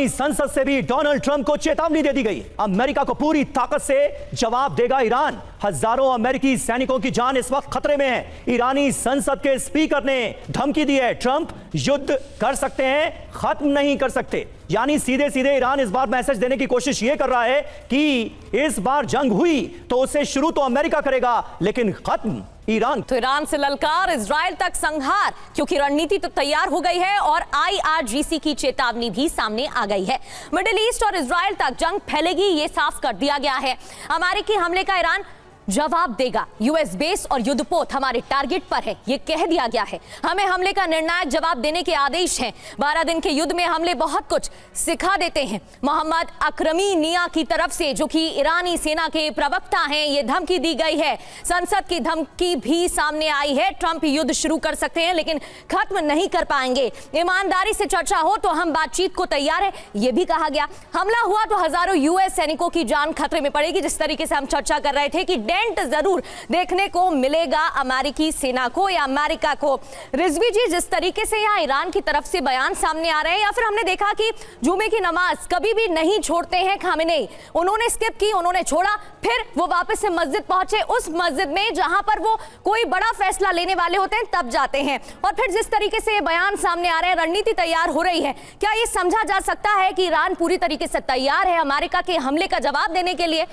संसद से भी डोनाल्ड ट्रंप को चेतावनी दे दी गई। अमेरिका को पूरी ताकत से जवाब देगा ईरान। हजारों अमेरिकी सैनिकों की जान इस वक्त खतरे में है। ईरानी संसद के स्पीकर ने धमकी दी है, ट्रंप युद्ध कर सकते हैं, खत्म नहीं कर सकते। यानी सीधे सीधे ईरान इस बार मैसेज देने की कोशिश यह कर रहा है कि इस बार जंग हुई तो उसे शुरू तो अमेरिका करेगा, लेकिन खत्म ईरान। तो ईरान से ललकार, इजराइल तक संहार, क्योंकि रणनीति तो तैयार हो गई है और IRGC की चेतावनी भी सामने आ गई है। मिडिल ईस्ट और इजराइल तक जंग फैलेगी, ये साफ कर दिया गया है। अमेरिकी हमले का ईरान जवाब देगा। यूएस बेस और युद्धपोत हमारे टारगेट पर है, ये कह दिया गया है। हमें हमले का निर्णायक जवाब देने के आदेश हैं। 12 दिन के युद्ध में हमले बहुत कुछ सिखा देते हैं। मोहम्मद अकरमी निया की तरफ से, जो कि ईरानी सेना के प्रवक्ता हैं, ये धमकी दी गई है। संसद की धमकी भी सामने आई है। ट्रंप युद्ध शुरू कर सकते हैं लेकिन खत्म नहीं कर पाएंगे। ईमानदारी से चर्चा हो तो हम बातचीत को तैयार है, ये भी कहा गया। हमला हुआ तो हजारों यूएस सैनिकों की जान खतरे में पड़ेगी। जिस तरीके से हम चर्चा कर रहे थे कि जरूर देखने को मिलेगा अमेरिकी सेना को या अमेरिका को। रिजवी जी, जिस तरीके से यहां ईरान की तरफ से बयान सामने आ रहे हैं, या फिर हमने देखा कि जुमे की नमाज कभी भी नहीं छोड़ते हैं खामेनेई, उन्होंने स्किप की, उन्होंने छोड़ा, फिर वो वापस से मस्जिद पहुंचे। उस मस्जिद में जहां पर वो कोई बड़ा फैसला लेने वाले होते हैं तब जाते हैं। और फिर जिस तरीके से ये बयान सामने आ रहे हैं, रणनीति तैयार हो रही है, क्या ये समझा जा सकता है कि ईरान पूरी तरीके से तैयार है अमेरिका के हमले का जवाब देने के लिए?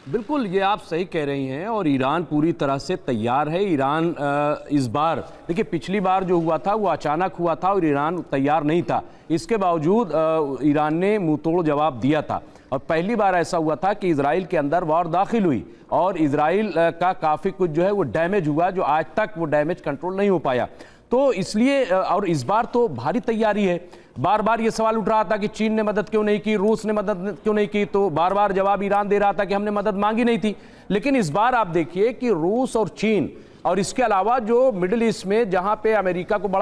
बिल्कुल, ये आप सही कह रही हैं और ईरान पूरी तरह से तैयार है। ईरान इस बार, देखिए, पिछली बार जो हुआ था वो अचानक हुआ था और ईरान तैयार नहीं था। इसके बावजूद ईरान ने मुंहतोड़ जवाब दिया था। और पहली बार ऐसा हुआ था कि इजराइल के अंदर वार दाखिल हुई और इजराइल का काफ़ी कुछ जो है वो डैमेज हुआ, जो आज तक वो डैमेज कंट्रोल नहीं हो पाया। तो इसलिए, और इस बार तो भारी तैयारी है। बार बार ये सवाल उठ रहा था कि चीन ने मदद क्यों नहीं की, रूस ने मदद क्यों नहीं की, तो बार बार जवाब ईरान दे रहा था कि हमने मदद मांगी नहीं थी। लेकिन इस बार आप देखिए कि रूस और चीन और इसके अलावा जो मिडिल ईस्ट में, जहां पे अमेरिका को बड़ा